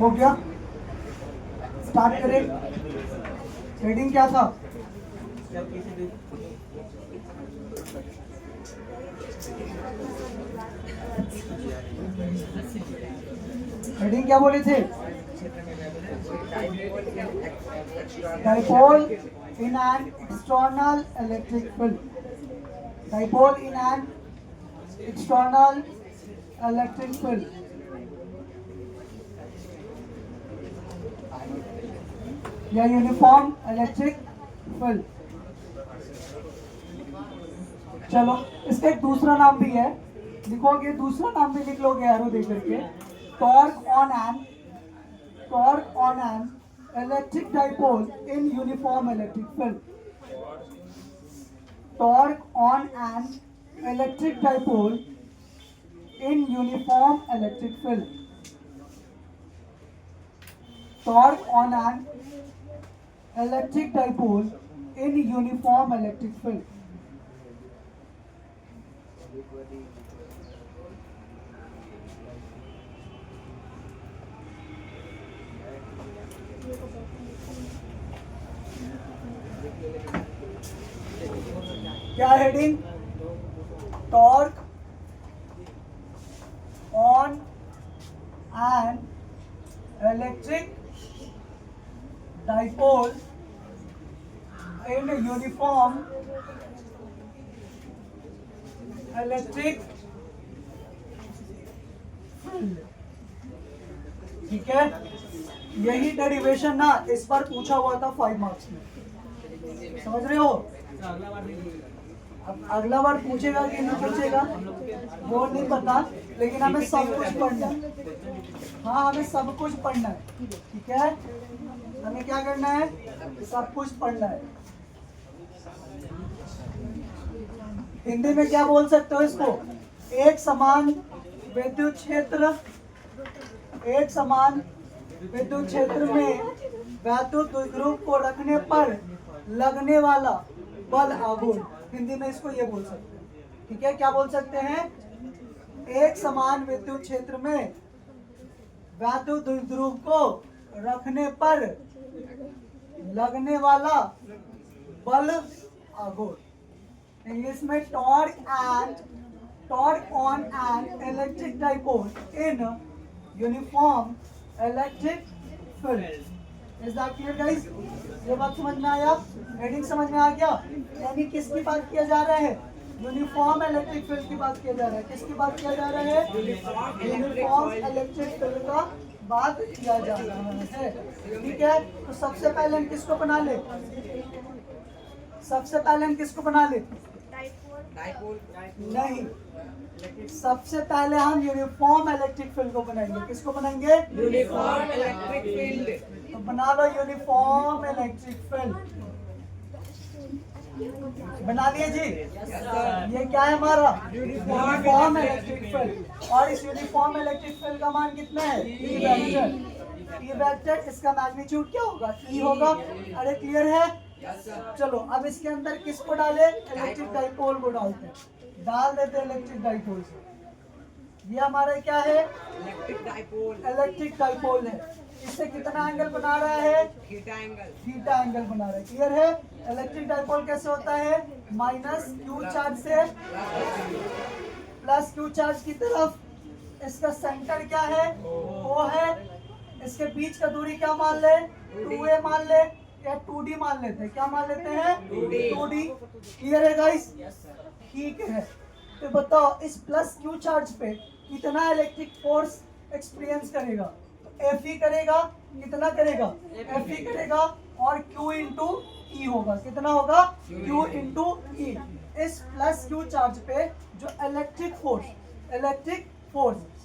हो गया, स्टार्ट करें। हेडिंग क्या था? हेडिंग क्या बोले थे? Dipole in an external electric field. Dipole in an external electric field या यूनिफॉर्म इलेक्ट्रिक फील्ड। चलो, इसका एक दूसरा नाम भी है, लिखोगे दूसरा नाम भी लिख लोगे एरो दे करके। Torque on an electric dipole in uniform electric field. Torque on an electric dipole in uniform electric field. Torque on an electric dipole in uniform electric field. क्या heading? Torque on an electric dipole in uniform electric field. ठीक है, यही derivation ना इस बार पूछा हुआ था 5 marks में, समझ रहे हो? अब अगला बार पूछेगा कि नहीं पूछेगा वो नहीं पता, लेकिन हमें सब कुछ पढ़ना है। हाँ, हमें सब कुछ पढ़ना है। ठीक है, हमें क्या करना है? सब कुछ पढ़ना है। हिंदी में क्या बोल सकते हो इसको? एक समान विद्युत क्षेत्र, एक समान विद्युत क्षेत्र में वैद्युत द्विध्रुव को रखने पर लगने वाला बल आघूर्ण। हिंदी में इसको ये बोल सकते हैं। ठीक है, क्या बोल सकते हैं? एक समान विद्युत क्षेत्र में वैद्युत द्विध्रुव को रखने पर लगने वाला बल आघूर्ण। इंग्लिश में torque on an electric dipole in uniform electric field. Is that clear guys? ये बात समझ में आया? हेडिंग समझ में आ गया? यानी किसकी बात किया जा रहा है? यूनिफॉर्म इलेक्ट्रिक फील्ड की बात किया जा रहा है। किसकी बात किया जा रहा है? यूनिफॉर्म इलेक्ट्रिक फील्ड का बात किया जा रहा है। ठीक है, तो सबसे पहले हम किसको बना ले? सबसे पहले हम किसको बना ले? नहीं, सबसे पहले हम यूनिफॉर्म इलेक्ट्रिक फील्ड को बनाएंगे। किसको बनाएंगे? Uniform electric field. तो बना लो यूनिफॉर्म इलेक्ट्रिक फील्ड। बना लिए जी? ये क्या है हमारा? Uniform electric field. और इस यूनिफॉर्म इलेक्ट्रिक फील्ड का मान कितना है? E vector. ई वेक्टर, इसका मैग्नीट्यूड क्या होगा? ई होगा। अरे क्लियर है? चलो, अब इसके अंदर किसको डाले? इलेक्ट्रिक डाइपोल को डालते हैं। डाल देते हैं इलेक्ट्रिक डाइपोल से। ये हमारा क्या है? Electric dipole. इलेक्ट्रिक डाइपोल है। इससे कितना एंगल बना रहा है? Theta angle. थीटा एंगल बना रहा है। क्लियर है? इलेक्ट्रिक डाइपोल कैसे होता है? माइनस क्यू चार्ज से प्लस क्यू चार्ज की तरफ। इसका सेंटर क्या है? O है। इसके बीच का दूरी क्या मान ले? 2a मान ले या 2d मान लेते हैं। क्या मान लेते हैं? 2d। क्लियर है गाइस? ठीक है, तो बताओ इस प्लस क्यू चार्ज पे कितना इलेक्ट्रिक फोर्स एक्सपीरियंस करेगा? Fe करेगा। कितना करेगा? Fe करेगा और Q इंटू ई होगा। कितना होगा? Q इंटू ई। इस प्लस क्यू चार्ज पे जो इलेक्ट्रिक फोर्स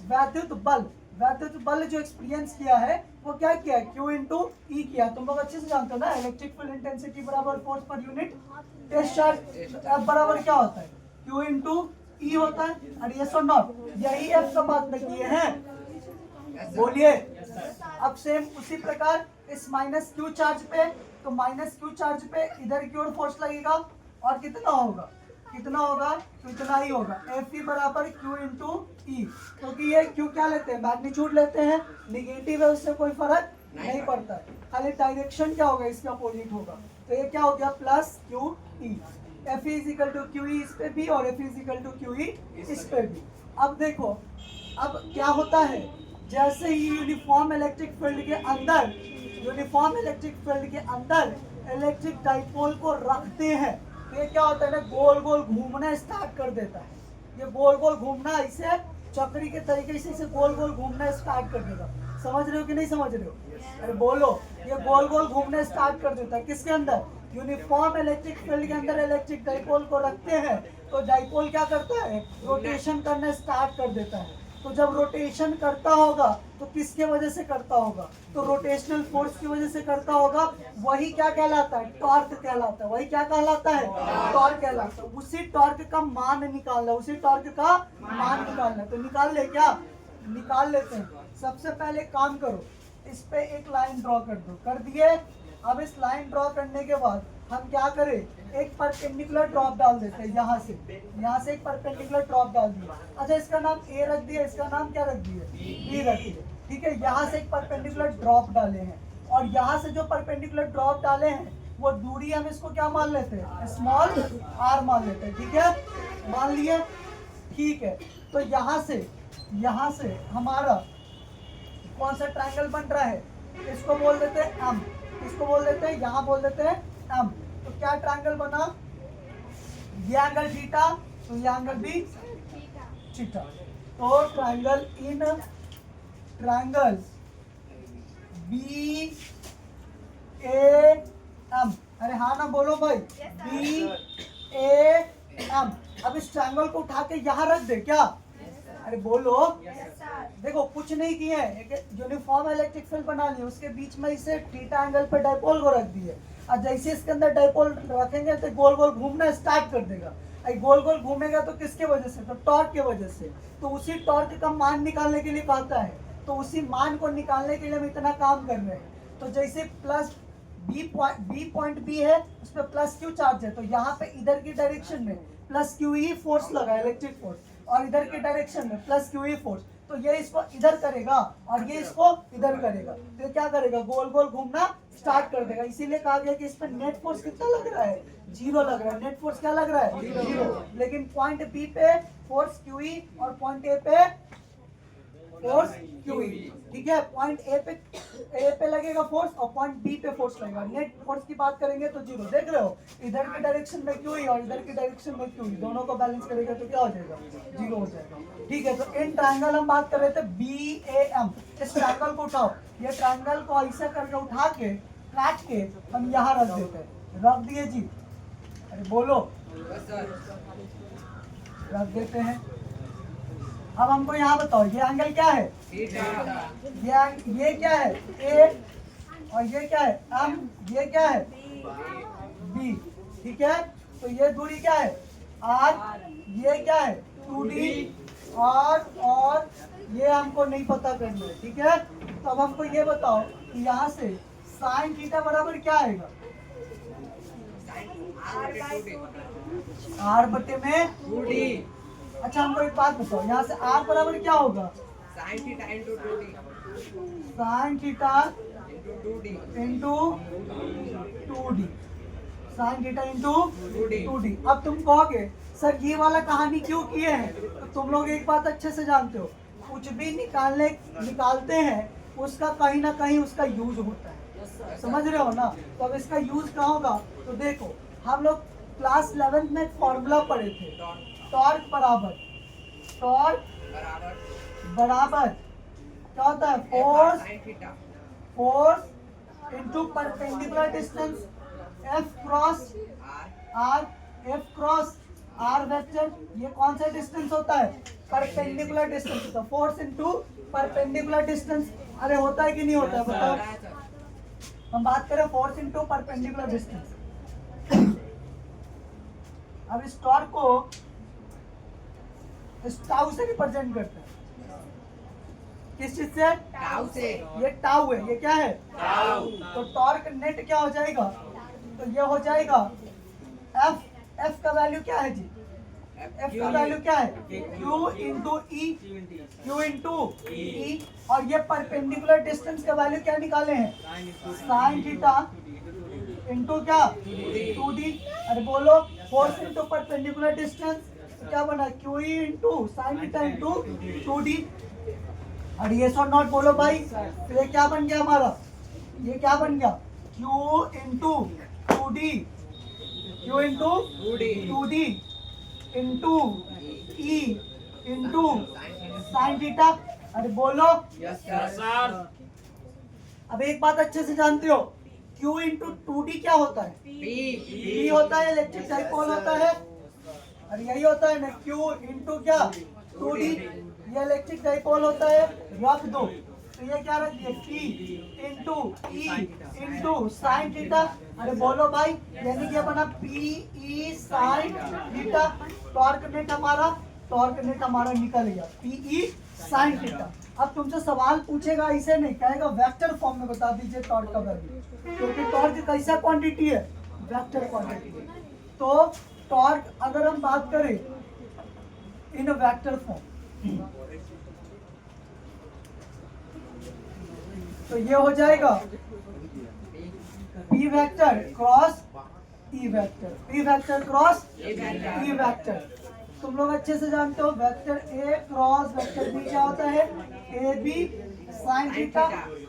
वैद्युत बल जो एक्सपीरियंस किया है वो क्या किया है? Q इंटू ई किया। तुम लोग अच्छे से जानते हो ना, इलेक्ट्रिक फील्ड इंटेंसिटी बराबर फोर्स पर यूनिट टेस्ट चार्ज F बराबर क्या होता है? Q इंटू ई होता है। और यस और नॉट? यही F का बात में किए हैं। बोलिए। अब सेम उसी प्रकार इस माइनस क्यू चार्ज पे, तो माइनस क्यू चार्ज पे इधर की ओर फोर्स लगेगा और कितना होगा, कितना होगा, तो इतना ही होगा, एफ ई बराबर क्यू इंटू ई, क्योंकि ये क्यू क्या लेते हैं, मैग्नीट्यूड लेते हैं, निगेटिव है उससे कोई फर्क नहीं पड़ता है, खाली डायरेक्शन क्या होगा इसका अपोजिट होगा, तो ये क्या हो गया plus Q E, F E equal to Q E इस पे भी और F E equal to Q E इस पे भी। अब देखो अब क्या होता है, जैसे ही यूनिफॉर्म इलेक्ट्रिक फील्ड के अंदर, यूनिफॉर्म इलेक्ट्रिक फील्ड के अंदर इलेक्ट्रिक डाइपोल को रखते हैं, तो ये क्या होता है ना, गोल गोल घूमना स्टार्ट कर देता है, ये गोल गोल घूमना इसे चक्री के तरीके से इसे गोल गोल घूमना स्टार्ट कर देगा, समझ रहे हो कि नहीं समझ रहे हो, अरे बोलो, ये गोल गोल घूमना स्टार्ट कर देता है किसके अंदर, यूनिफॉर्म इलेक्ट्रिक फील्ड के अंदर इलेक्ट्रिक डाइपोल को रखते हैं, तो डाइपोल क्या करता है, रोटेशन करना स्टार्ट कर देता है, तो जब रोटेशन करता होगा तो किसके वजह से करता होगा, तो रोटेशनल फोर्स की वजह से करता होगा, वही क्या कहलाता है, टॉर्क कहलाता है, वही क्या कहलाता है, टॉर्क कहलाता है, उसी टॉर्क का मान निकालना, उसी टॉर्क का मान निकालना, तो निकाल ले क्या, निकाल लेते हैं। सबसे पहले काम करो, इस पे एक लाइन ड्रॉ कर दो, कर दिए। अब इस लाइन ड्रॉ करने के बाद हम क्या करें, एक परपेंडिकुलर ड्रॉप डाल देते हैं, यहाँ से एक परपेंडिकुलर ड्रॉप डाल दिया, अच्छा इसका नाम ए रख दिया, इसका नाम क्या रख दिया, बी रख दिया, ठीक है, यहाँ से एक परपेंडिकुलर ड्रॉप डाले हैं, और यहाँ से जो परपेंडिकुलर ड्रॉप डाले हैं वो दूरी हम इसको क्या मान लेते हैं, स्मॉल आर मान लेते हैं, ठीक है, मान लिए, ठीक है, तो यहाँ से हमारा कौन सा ट्रायंगल बन रहा है, इसको बोल देते हैं एम, इसको बोल देते हैं, यहाँ बोल देते हैं एम, तो क्या ट्रायंगल बना, ये एंगल थीटा, तो ये एंगल भी थीटा, तो ट्रायंगल बी ए एम, अरे हाँ ना बोलो भाई, बी ए एम, अब इस ट्रायंगल को उठा के यहाँ रख दे क्या, अरे बोलो, देखो कुछ नहीं किया है, एक यूनिफॉर्म इलेक्ट्रिक फील्ड बना लिया, उसके बीच में इसे थीटा एंगल पे डाइपोल को रख दिए, और जैसे इसके अंदर डाइपोल रखेंगे तो गोल गोल घूमना स्टार्ट कर देगा, गोल गोल घूमेगा तो किसके वजह से, तो टॉर्क के वजह से, तो उसी टॉर्क का मान निकालने के लिए कहता है, तो उसी मान को निकालने के लिए हम इतना काम कर रहे हैं, तो जैसे प्लस बी पॉइंट बी है, उस पर प्लस क्यू चार्ज है, तो यहाँ पे इधर की डायरेक्शन में प्लस क्यू ई फोर्स लगा, इलेक्ट्रिक फोर्स, और इधर के डायरेक्शन में प्लस क्यू ई फोर्स, तो ये इसको इधर करेगा और ये इसको इधर करेगा, तो क्या करेगा, गोल गोल घूमना स्टार्ट कर देगा, इसीलिए कहा गया कि इस पर नेट फोर्स कितना लग रहा है, 0 लग रहा है, नेट फोर्स क्या लग रहा है, 0, लेकिन पॉइंट बी पे फोर्स क्यू ई और पॉइंट ए पे फोर्स क्यू ई, ठीक है, पॉइंट ए पे लगेगा फोर्स और पॉइंट बी पे फोर्स लगेगा, नेट फोर्स की बात करेंगे तो 0, देख रहे हो, इधर की डायरेक्शन में क्यू ई और इधर की डायरेक्शन में क्यू ई, दोनों को बैलेंस करेगा तो क्या हो जाएगा, 0 हो जाएगा, ठीक है, तो इन ट्रायंगल हम बात कर रहे थे बी ए एम, इस ट्रायंगल को उठाओ, ये ट्रायंगल को ऐसे करके उठा के काट के हम यहाँ रख देते हैं, रख दिए जी, अरे बोलो, रख देते हैं। अब हमको यहाँ बताओ, ये एंगल क्या है, ये क्या है, ए, और ये क्या है एम, ये क्या है बी, ठीक है, तो ये दूरी क्या है आर, ये क्या है 2d, और ये हमको नहीं पता करना है, ठीक है, तो अब हमको ये बताओ कि यहाँ से साइन थीटा बराबर क्या आएगा, आर बटे में 2d, अच्छा हमको एक बात बताओ, यहाँ से आर बराबर क्या होगा, sin theta into 2d, sine theta into 2d, into 2d, sine theta into 2d। 2d। अब तुम कहोगे सर ये वाला कहानी क्यों किए हैं, तो तुम लोग एक बात अच्छे से जानते हो, कुछ भी निकालते हैं उसका कहीं ना कहीं उसका यूज होता है, समझ रहे हो ना, तो अब इसका यूज कहाँ होगा, तो देखो हम लोग क्लास 11th में फॉर्मूला पढ़े थे, टॉर्क बराबर क्या होता है, force sin theta, into perpendicular distance F cross r, R vector, ये कौन सा डिस्टेंस होता है, परपेंडिकुलर डिस्टेंस होता है, फोर्स इंटू परपेंडिकुलर डिस्टेंस, अरे होता है कि नहीं होता है बताओ, हम बात करें फोर्स इंटू परपेंडिकुलर डिस्टेंस। अब इस टॉर्क को इस टाउ से रिप्रेजेंट करते हैं, किस चीज से? टाउ से। ये टाउ है, ये क्या है? तो टॉर्क नेट क्या हो जाएगा? तो ये हो जाएगा एफ। एफ का वैल्यू क्या है जी? एफ का वैल्यू क्या है? क्यू इंटू ई, क्यू इंटू ई। और ये परपेंडिकुलर डिस्टेंस का वैल्यू क्या निकाले हैं? साइन थीटा इंटू क्या? 2d। अरे बोलो, फोर्स इंटू परपेंडिकुलर डिस्टेंस क्या बना? Q E into sine theta into 2d। और ये सो नॉट बोलो भाई। तो ये क्या बन गया हमारा? ये क्या बन गया? Q into 2d, Q into 2d into E into sine theta. अरे बोलो। Yes sir. अब एक बात अच्छे से जानते हो, Q इंटू 2D क्या होता है? पी P होता है, इलेक्ट्रिक डाइपोल होता है। और यही होता है ना, Q इंटू क्या? 2D। ये इलेक्ट्रिक डाइपोल होता है, रख दो। तो ये क्या रख दिया? P into E into sine theta. अरे बोलो भाई, यानी कि ये बना PE sine theta. Torque net हमारा निकल गया, PE साइन थीटा। अब तुमसे सवाल पूछेगा, इसे नहीं कहेगा, वेक्टर फॉर्म में बता दीजिए टॉर्क का वैल्यू, क्योंकि टॉर्क कैसा क्वांटिटी है? Vector quantity. तो टॉर्क अगर हम बात करें इन वेक्टर फॉर्म, तो ये हो जाएगा P vector cross E vector, P vector cross E vector. तुम लोग अच्छे से जानते हो vector A cross vector B क्या होता है? AB sine theta.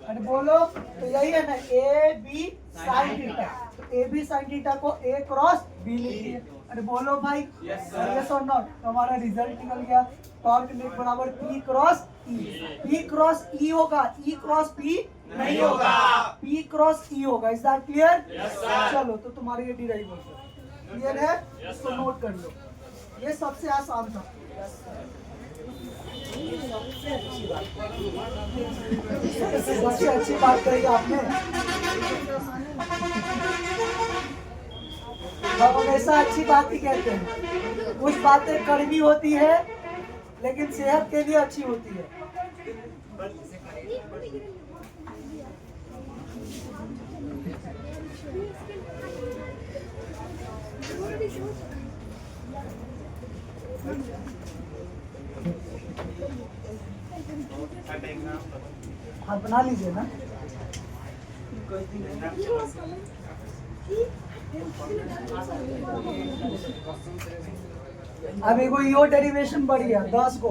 अरे बोलो, तो यही है ना, AB साइन थीटा। तो AB साइन थीटा को A क्रॉस B लिखिए। अरे बोलो भाई, यस और नॉट। तो हमारा रिजल्ट निकल गया, टॉर्क नेट बराबर P cross E। P cross E होगा, E क्रॉस P नहीं होगा, P क्रॉस E होगा। Is that clear? चलो, तो तुम्हारी ये डिराइवेशन क्लियर है, इसको नोट कर लो। ये सबसे आसान था। सबसे अच्छी बात कही आपने। हम हमेशा अच्छी बात ही कहते हैं। कुछ बातें कड़वी होती है लेकिन सेहत के लिए अच्छी होती है। हाँ, बना लीजिए ना। अब एगो यो डेरिवेशन बढ़ गया 10 को,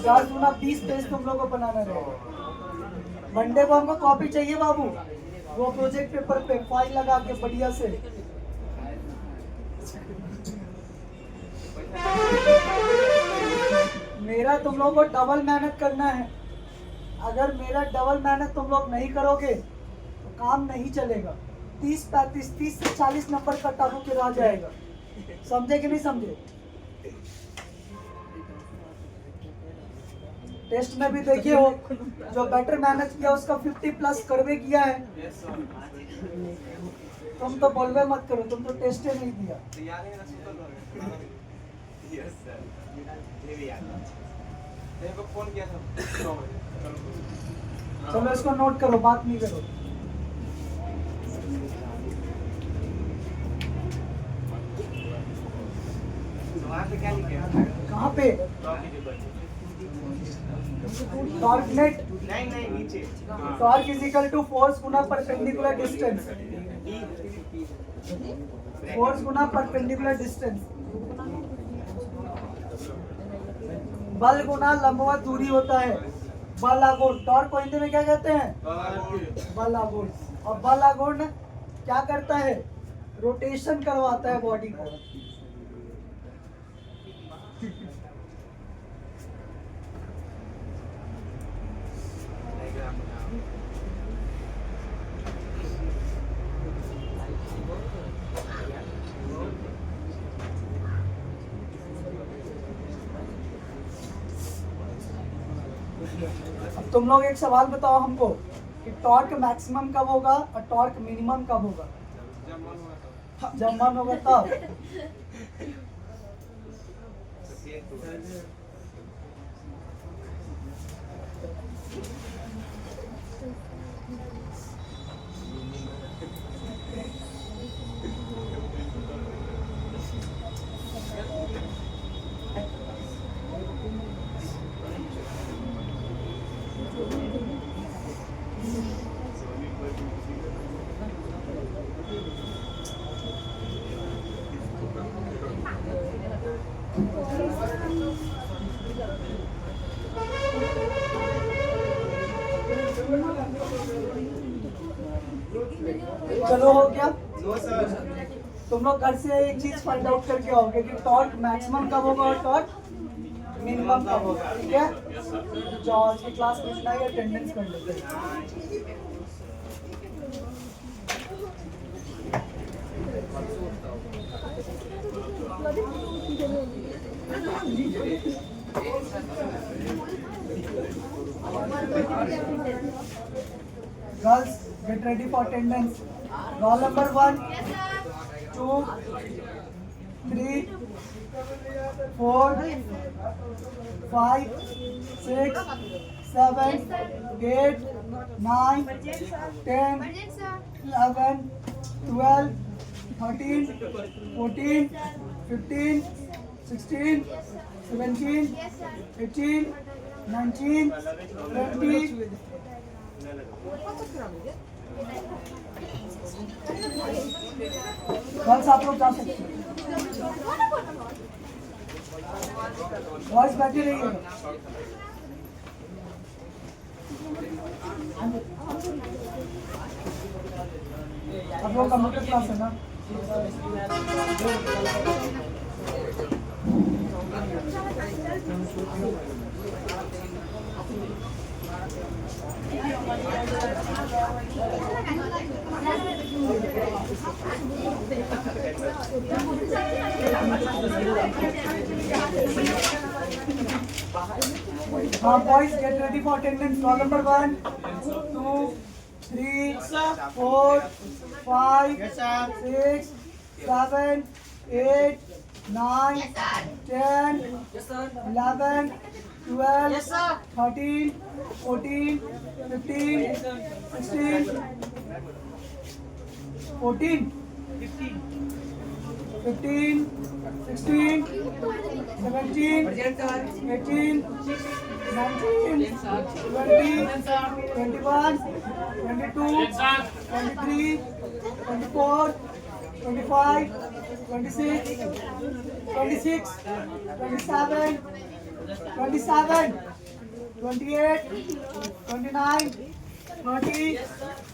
10 गुना 20 पेज तुम लोग को बनाना रहेगा। मंडे को हमको कॉपी चाहिए बाबू, वो प्रोजेक्ट पेपर पे फाइल लगा के बढ़िया से। मेरा तुम लोग को डबल मेहनत करना है। अगर मेरा डबल मेहनत तुम लोग नहीं करोगे तो काम नहीं चलेगा। 30-35, 30 से 40 नंबर का टाबू के रह जाएगा। समझे कि नहीं समझे? टेस्ट में भी देखिए हो, जो बेटर मेहनत किया उसका 50+ करवे किया है। तुम तो बोलवे मत करो, तुम तो टेस्ट ही नहीं दिया। चलो इसको नोट करो, बात नहीं करो। कहाँ पे? टॉर्क नेट, नहीं नीचे। Torque is equal to force गुना परपेंडिकुलर डिस्टेंस। फोर्स गुना परपेंडिकुलर डिस्टेंस, बल गुना लंबवत दूरी होता है। बल आघूर्ण, टॉर्क को हिंदी में क्या कहते हैं? बल आघूर्ण। और बल आघूर्ण क्या करता है? रोटेशन करवाता है बॉडी को। अब तुम लोग एक सवाल बताओ हमको कि टॉर्क मैक्सिमम कब होगा और टॉर्क मिनिमम कब होगा? जब मन होगा तब। चलो हो गया। तुम लोग घर से एक चीज फाइंड आउट करके आओगे कि टॉर्क मैक्सिमम कब होगा और टॉर्क मिनिमम कब होगा, ठीक है? जाओ आज की क्लास में इतना ही अटेंडेंस कर लेते हैं। Girls, get ready for attendance. Roll number 1, 2, 3, 4, 5, 6, 7, 8, 9, 10, 11, 12, 13, 14, 15, 16, 17, 18, 19, 20. Girls आप लोग जा सकते हैं, बॉयज बैठे रहिए। आप लोग कंप्यूटर क्लास है ना? Boys, get ready for attendance. Roll number 1, 2, 3, 4, 5, 6, 7, 8, 9, 10, 11, 12, 13, 14, 15, 16, 14, 15, 16, 17, 18, 19, 20, 21, 22, 23, 24, 25, 26, 27, 28, 29, 30,